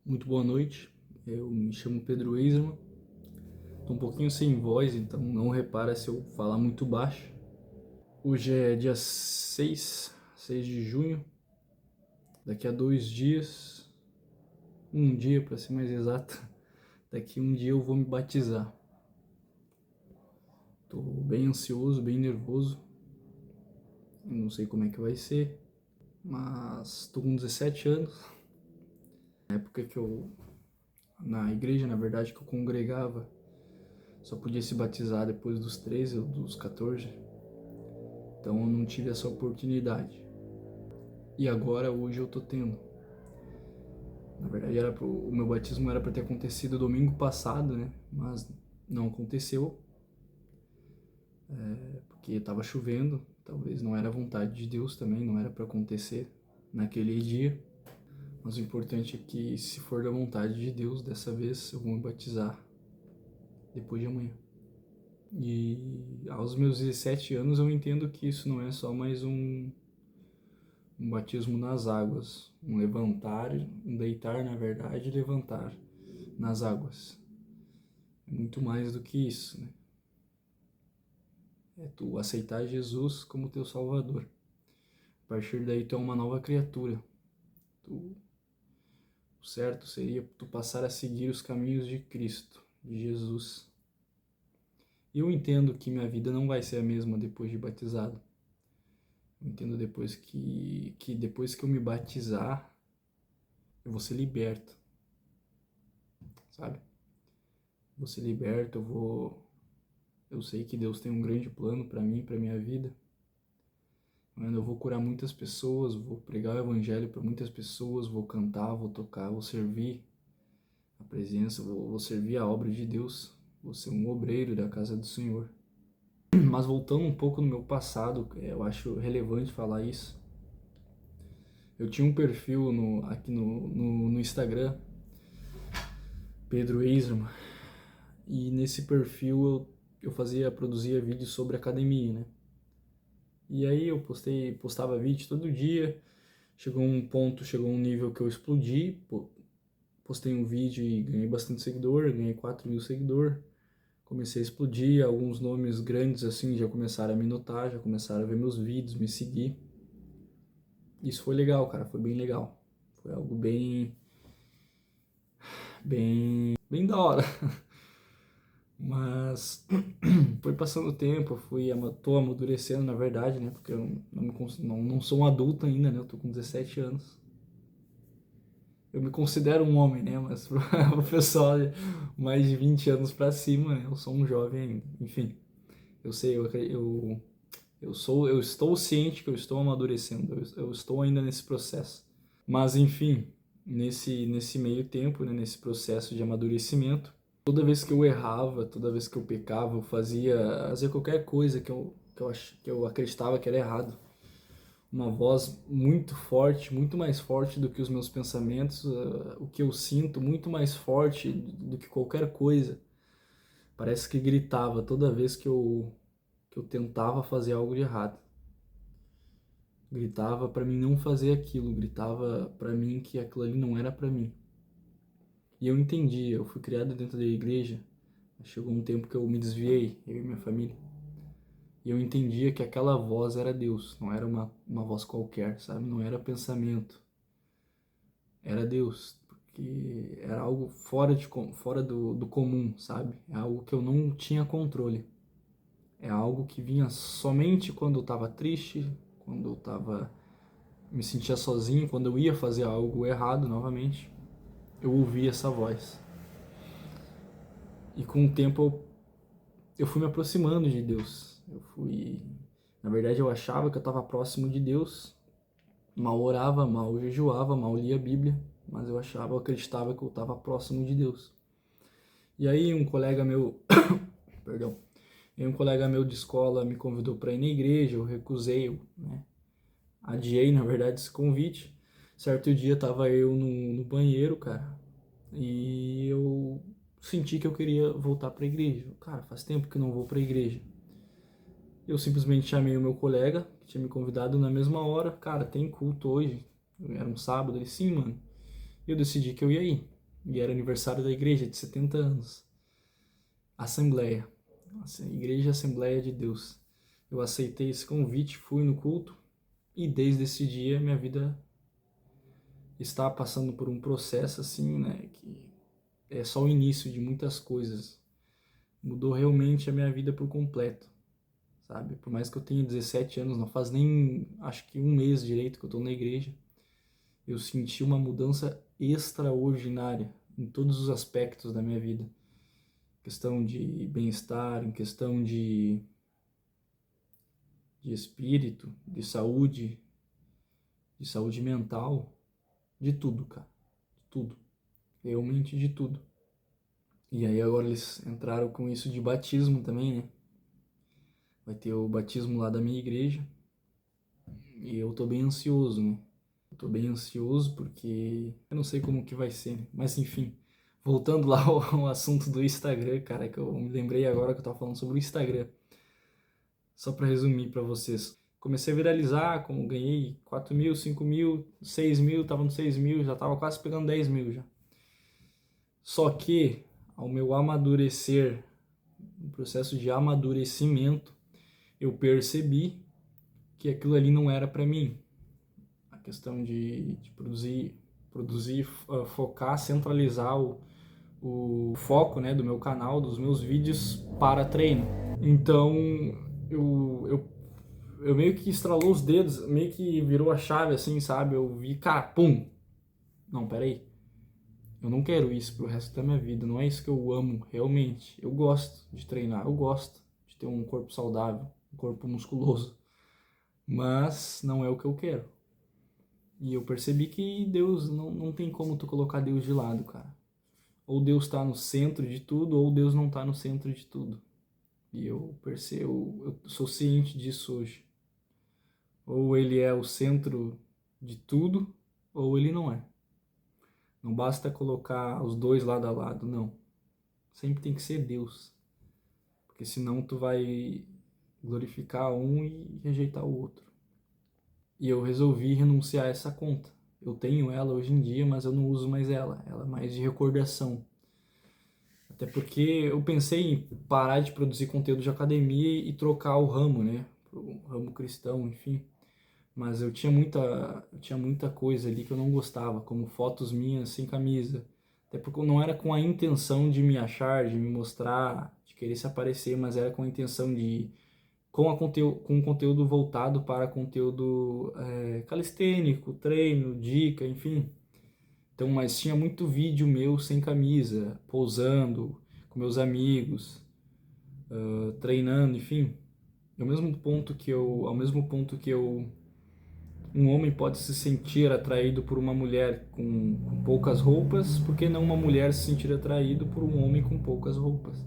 Muito boa noite, eu me chamo Pedro Eisman, tô um pouquinho sem voz, então não repara se eu falar muito baixo. Hoje é dia 6 de junho, daqui a 2 dias, um dia para ser mais exato, daqui a um dia eu vou me batizar. Tô bem ansioso, bem nervoso, não sei como é que vai ser, mas tô com 17 anos, na época na igreja, na verdade, que eu congregava, só podia se batizar depois dos 13 ou dos 14. Então eu não tive essa oportunidade. E agora, hoje eu tô tendo. Na verdade, o meu batismo era para ter acontecido domingo passado, né? Mas não aconteceu, porque estava chovendo. Talvez não era vontade de Deus também, não era para acontecer naquele dia. Mas o importante é que, se for da vontade de Deus, dessa vez eu vou me batizar depois de amanhã. E aos meus 17 anos eu entendo que isso não é só mais um batismo nas águas, um levantar, um deitar, na verdade, e levantar nas águas. É muito mais do que isso, né? É tu aceitar Jesus como teu Salvador. A partir daí tu é uma nova criatura. O certo seria tu passar a seguir os caminhos de Cristo, de Jesus. E eu entendo que minha vida não vai ser a mesma depois de batizado. Eu entendo que depois que eu me batizar, eu vou ser liberto, sabe? Vou ser liberto, eu sei que Deus tem um grande plano para mim, para minha vida. Eu vou curar muitas pessoas, vou pregar o evangelho para muitas pessoas, vou cantar, vou tocar, vou servir a presença, vou servir a obra de Deus, vou ser um obreiro da casa do Senhor. Mas voltando um pouco no meu passado, eu acho relevante falar isso. Eu tinha um perfil aqui no Instagram, Pedro Eisman, e nesse perfil eu produzia vídeos sobre academia, né? E aí eu postava vídeo todo dia, chegou um nível que eu explodi, postei um vídeo e ganhei bastante seguidor, ganhei 4.000 seguidores, comecei a explodir, alguns nomes grandes assim já começaram a me notar, já começaram a ver meus vídeos, me seguir. Isso foi legal, cara, foi bem legal, foi algo bem da hora. Mas foi passando o tempo, tô amadurecendo, na verdade, né? Porque eu não sou um adulto ainda, né? Eu tô com 17 anos. Eu me considero um homem, né? Mas pro pessoal de mais de 20 anos pra cima, né? Eu sou um jovem ainda. Enfim, eu sei, eu estou ciente que eu estou amadurecendo, eu estou ainda nesse processo. Mas, enfim, nesse meio tempo, né? Nesse processo de amadurecimento, toda vez que eu errava, toda vez que eu pecava, eu fazia qualquer coisa que eu acreditava que era errado. Uma voz muito forte, muito mais forte do que os meus pensamentos, o que eu sinto, muito mais forte do que qualquer coisa. Parece que gritava toda vez que eu tentava fazer algo de errado. Gritava para mim não fazer aquilo, gritava para mim que aquilo ali não era para mim. E eu entendi, eu fui criado dentro da igreja, chegou um tempo que eu me desviei, eu e minha família. E eu entendia que aquela voz era Deus, não era uma voz qualquer, sabe? Não era pensamento, era Deus, porque era algo fora do comum, sabe? É algo que eu não tinha controle. É algo que vinha somente quando eu estava triste, quando eu me sentia sozinho, quando eu ia fazer algo errado novamente, eu ouvia essa voz. E com o tempo eu fui me aproximando de Deus. Na verdade, eu achava que eu estava próximo de Deus. Mal orava, mal jejuava, mal lia a Bíblia, mas eu acreditava que eu estava próximo de Deus. E aí um colega meu, perdão, um colega meu de escola me convidou para ir na igreja, eu recusei, né? Adiei, na verdade, esse convite. Certo dia tava eu no banheiro, cara, e eu senti que eu queria voltar para a igreja. Cara, faz tempo que eu não vou para a igreja. Eu simplesmente chamei o meu colega, que tinha me convidado na mesma hora. Cara, tem culto hoje. Era um sábado. Ele, sim, mano. Eu decidi que eu ia ir. e era aniversário da igreja de 70 anos. Assembleia. Igreja Assembleia de Deus. Eu aceitei esse convite, fui no culto e desde esse dia minha vida está passando por um processo assim, né, que é só o início de muitas coisas. Mudou realmente a minha vida por completo, sabe? Por mais que eu tenha 17 anos, não faz nem, acho que um mês direito que eu tô na igreja, eu senti uma mudança extraordinária em todos os aspectos da minha vida. Questão de bem-estar, em questão de espírito, de saúde mental, de tudo, cara. De tudo. Realmente de tudo. E aí agora eles entraram com isso de batismo também, né? Vai ter o batismo lá da minha igreja. E eu tô bem ansioso, né? Eu tô bem ansioso porque eu não sei como que vai ser, né? Mas enfim, voltando lá ao assunto do Instagram, cara, que eu me lembrei agora que eu tava falando sobre o Instagram. Só para resumir para vocês. Comecei a viralizar, como ganhei 4 mil, 5 mil, 6 mil, tava no 6 mil, já tava quase pegando 10 mil já. Só que, ao meu amadurecer, no processo de amadurecimento, eu percebi que aquilo ali não era para mim. A questão de produzir, focar, centralizar o foco, né, do meu canal, dos meus vídeos para treino. Então, eu meio que estralou os dedos, meio que virou a chave assim, sabe? Eu vi, cara, pum! Não, peraí. Eu não quero isso pro resto da minha vida, não é isso que eu amo realmente. Eu gosto de treinar, eu gosto de ter um corpo saudável, um corpo musculoso, mas não é o que eu quero. E eu percebi que Deus, não tem como tu colocar Deus de lado, cara. Ou Deus tá no centro de tudo, ou Deus não tá no centro de tudo. E eu percebo, eu sou ciente disso hoje. Ou ele é o centro de tudo, ou ele não é. Não basta colocar os dois lado a lado, não. Sempre tem que ser Deus. Porque senão tu vai glorificar um e rejeitar o outro. E eu resolvi renunciar a essa conta. Eu tenho ela hoje em dia, mas eu não uso mais ela. Ela é mais de recordação. Até porque eu pensei em parar de produzir conteúdo de academia e trocar o ramo, né? Pro ramo cristão, enfim. Mas eu tinha muita coisa ali que eu não gostava, como fotos minhas sem camisa. Até porque não era com a intenção de me achar, de me mostrar, de querer se aparecer, mas era com a intenção de com conteúdo voltado para conteúdo calistênico, treino, dica, enfim. Então, mas tinha muito vídeo meu sem camisa, pousando com meus amigos, treinando, enfim. Ao mesmo ponto que eu um homem pode se sentir atraído por uma mulher com poucas roupas, por que não uma mulher se sentir atraído por um homem com poucas roupas?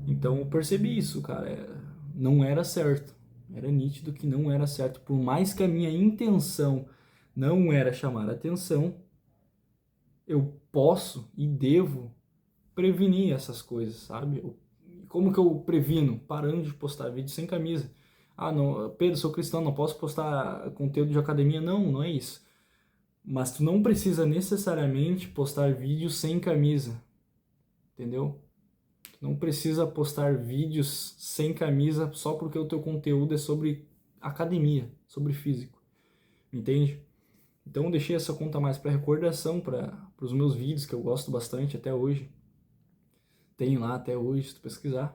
Então eu percebi isso, cara. Não era certo. Era nítido que não era certo. Por mais que a minha intenção não era chamar atenção, eu posso e devo prevenir essas coisas, sabe? Como que eu previno? Parando de postar vídeo sem camisa. Ah, não, Pedro, sou cristão, não posso postar conteúdo de academia. Não, não é isso. Mas tu não precisa necessariamente postar vídeos sem camisa, entendeu? Tu não precisa postar vídeos sem camisa só porque o teu conteúdo é sobre academia, sobre físico, entende? Então eu deixei essa conta mais para recordação, para os meus vídeos que eu gosto bastante até hoje. Tenho lá até hoje, se tu pesquisar.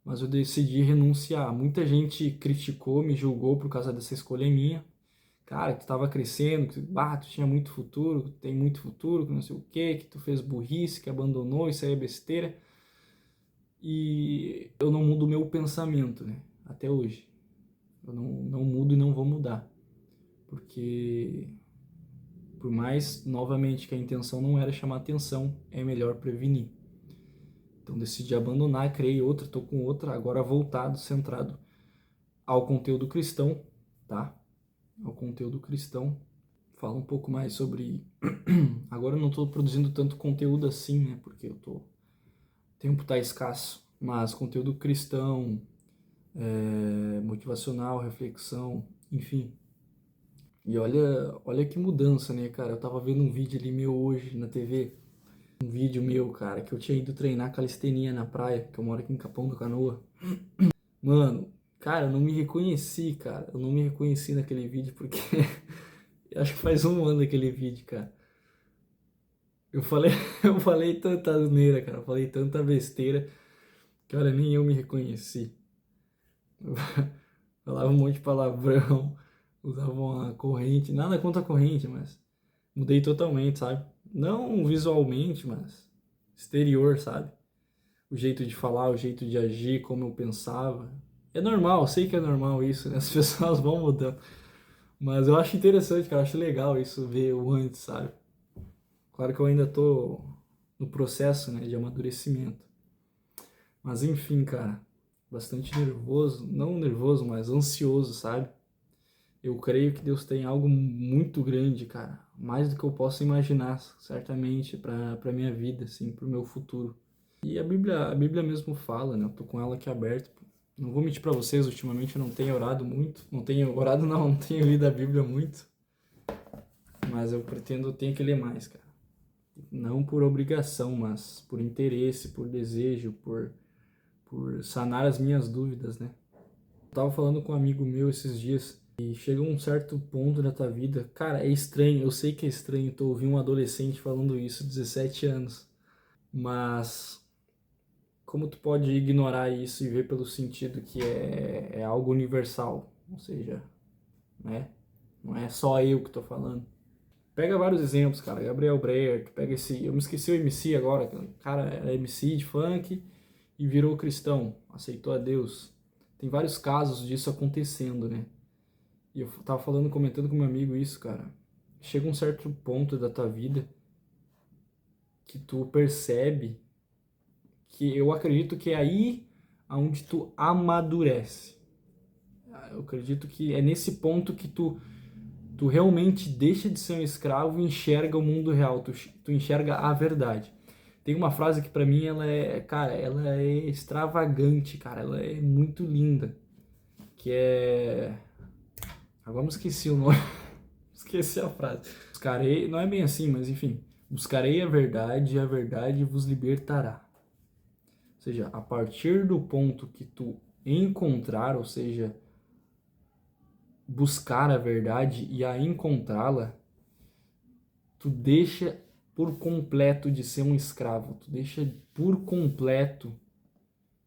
Mas eu decidi renunciar. Muita gente criticou, me julgou por causa dessa escolha minha. Cara, que tu tava crescendo, que tu tinha muito futuro, que tem muito futuro, que não sei o quê, que tu fez burrice, que abandonou, isso aí é besteira. E eu não mudo o meu pensamento, né? Até hoje. Eu não mudo e não vou mudar. Porque, por mais, novamente, que a intenção não era chamar atenção, é melhor prevenir. Então decidi abandonar, criei outra, tô com outra, agora voltado, centrado ao conteúdo cristão, tá? Ao conteúdo cristão. Fala um pouco mais sobre... Agora eu não tô produzindo tanto conteúdo assim, né? Porque o tempo tá escasso. Mas conteúdo cristão, motivacional, reflexão, enfim. E olha que mudança, né, cara? Eu tava vendo um vídeo ali meu hoje na TV. Um vídeo meu, cara, que eu tinha ido treinar calistenia na praia, que eu moro aqui em Capão da Canoa. Mano, cara, eu não me reconheci, cara. Eu não me reconheci naquele vídeo porque eu acho que faz um ano aquele vídeo, cara. Eu falei, eu falei tanta asneira, cara. Eu falei tanta besteira que, olha, nem eu me reconheci. Eu falava um monte de palavrão, usava uma corrente, nada contra a corrente, mas mudei totalmente, sabe? Não visualmente, mas exterior, sabe? O jeito de falar, o jeito de agir, como eu pensava. É normal, eu sei que é normal isso, né? As pessoas vão mudando. Mas eu acho interessante, cara, eu acho legal isso, ver o antes, sabe? Claro que eu ainda tô no processo, né, de amadurecimento. Mas enfim, cara, bastante nervoso, não nervoso, mas ansioso, sabe? Eu creio que Deus tem algo muito grande, cara, mais do que eu posso imaginar, certamente, para minha vida, assim, para o meu futuro. E a Bíblia mesmo fala, né? Eu tô com ela aqui aberta. Não vou mentir para vocês, ultimamente eu não tenho orado muito, não tenho lido a Bíblia muito, mas eu pretendo, eu tenho que ler mais, cara. Não por obrigação, mas por interesse, por desejo, por sanar as minhas dúvidas, né? Eu tava falando com um amigo meu esses dias e chega um certo ponto da tua vida, cara, é estranho, eu sei que é estranho tu ouvir um adolescente falando isso, 17 anos, mas como tu pode ignorar isso e ver pelo sentido que é algo universal, ou seja, né? Não é só eu que tô falando. Pega vários exemplos, cara. Gabriel Breyer, que pega esse. Eu me esqueci o MC agora. O cara era MC de funk e virou cristão, aceitou a Deus. Tem vários casos disso acontecendo, né? E eu tava falando, comentando com meu amigo isso, cara. Chega um certo ponto da tua vida que tu percebe que eu acredito que é aí aonde tu amadurece. Eu acredito que é nesse ponto que tu realmente deixa de ser um escravo e enxerga o mundo real, tu enxerga a verdade. Tem uma frase que pra mim ela é, cara, ela é extravagante, cara, ela é muito linda, que é, agora eu esqueci o nome, esqueci a frase. Buscarei, não é bem assim, mas enfim, buscarei a verdade e a verdade vos libertará. Ou seja, a partir do ponto que tu encontrar, ou seja, buscar a verdade e a encontrá-la, tu deixa por completo de ser um escravo, tu deixa por completo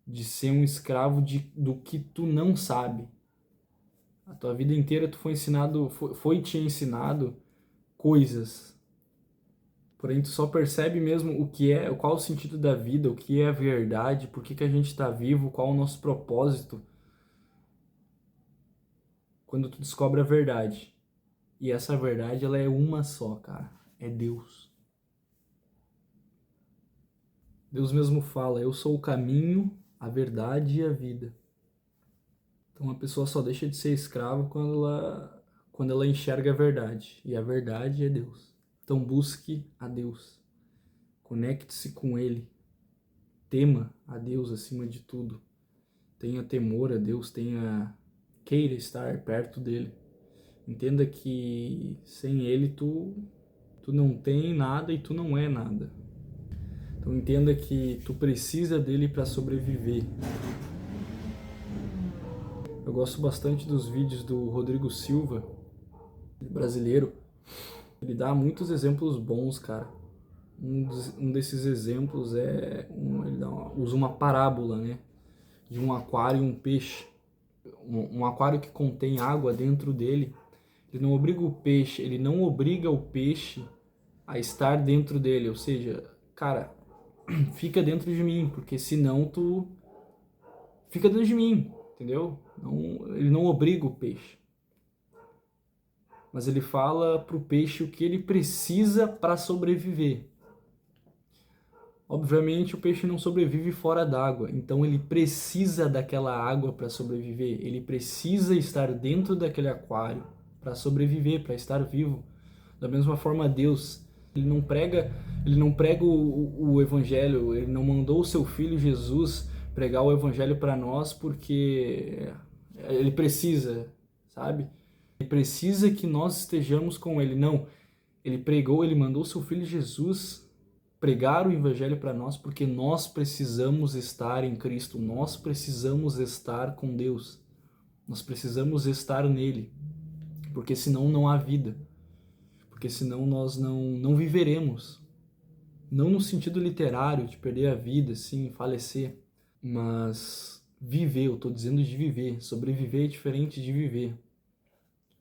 de ser um escravo do que tu não sabe. A tua vida inteira tu foi ensinado, foi te ensinado coisas, porém tu só percebe mesmo o que é, qual o sentido da vida, o que é a verdade, por que que a gente está vivo, qual o nosso propósito, quando tu descobre a verdade. E essa verdade, ela é uma só, cara, é Deus. Deus mesmo fala, eu sou o caminho, a verdade e a vida. Então a pessoa só deixa de ser escrava quando ela enxerga a verdade. E a verdade é Deus. Então busque a Deus. Conecte-se com Ele. Tema a Deus acima de tudo. Tenha temor a Deus, queira estar perto dele. Entenda que sem Ele tu não tem nada e tu não é nada. Então entenda que tu precisa dele para sobreviver. Eu gosto bastante dos vídeos do Rodrigo Silva, brasileiro. Ele dá muitos exemplos bons, cara. Um desses exemplos usa uma parábola, né? De um aquário e um peixe. Um aquário que contém água dentro dele. Ele não obriga o peixe a estar dentro dele. Ou seja, cara, fica dentro de mim, porque senão tu fica dentro de mim, entendeu? Ele não obriga o peixe. Mas ele fala pro peixe o que ele precisa para sobreviver. Obviamente o peixe não sobrevive fora d'água, então ele precisa daquela água para sobreviver, ele precisa estar dentro daquele aquário para sobreviver, para estar vivo. Da mesma forma Deus, ele não prega o evangelho, ele não mandou o seu filho Jesus pregar o evangelho para nós porque ele precisa, sabe? Ele precisa que nós estejamos com ele. Não, ele mandou o seu filho Jesus pregar o evangelho para nós porque nós precisamos estar em Cristo, nós precisamos estar com Deus, nós precisamos estar nele, porque senão não há vida, porque senão nós não viveremos, não no sentido literário de perder a vida, assim, falecer, mas viver, eu estou dizendo de viver, sobreviver é diferente de viver.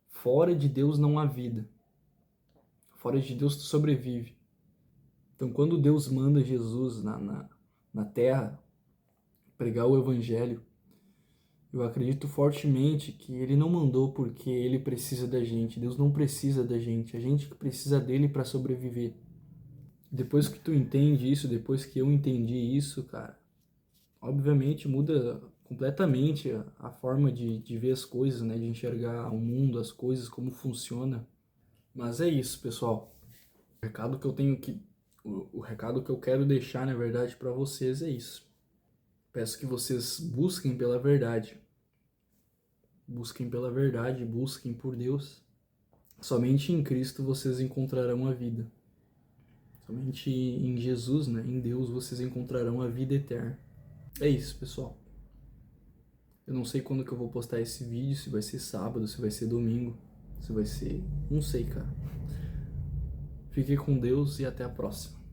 Fora de Deus não há vida, fora de Deus tu sobrevive. Então, quando Deus manda Jesus na terra pregar o evangelho, eu acredito fortemente que ele não mandou porque ele precisa da gente. Deus não precisa da gente, a gente que precisa dele para sobreviver. Depois que tu entende isso, depois que eu entendi isso, cara, obviamente muda completamente a forma de ver as coisas, né? De enxergar o mundo, as coisas, como funciona. Mas é isso, pessoal. O recado que eu tenho que o recado que eu quero deixar, na verdade, para vocês é isso. Peço que vocês busquem pela verdade. Busquem pela verdade, busquem por Deus. Somente em Cristo vocês encontrarão a vida. Somente em Jesus, né, em Deus, vocês encontrarão a vida eterna. É isso, pessoal. Eu não sei quando que eu vou postar esse vídeo, se vai ser sábado, se vai ser domingo, se vai ser... não sei, cara. Fique com Deus e até a próxima.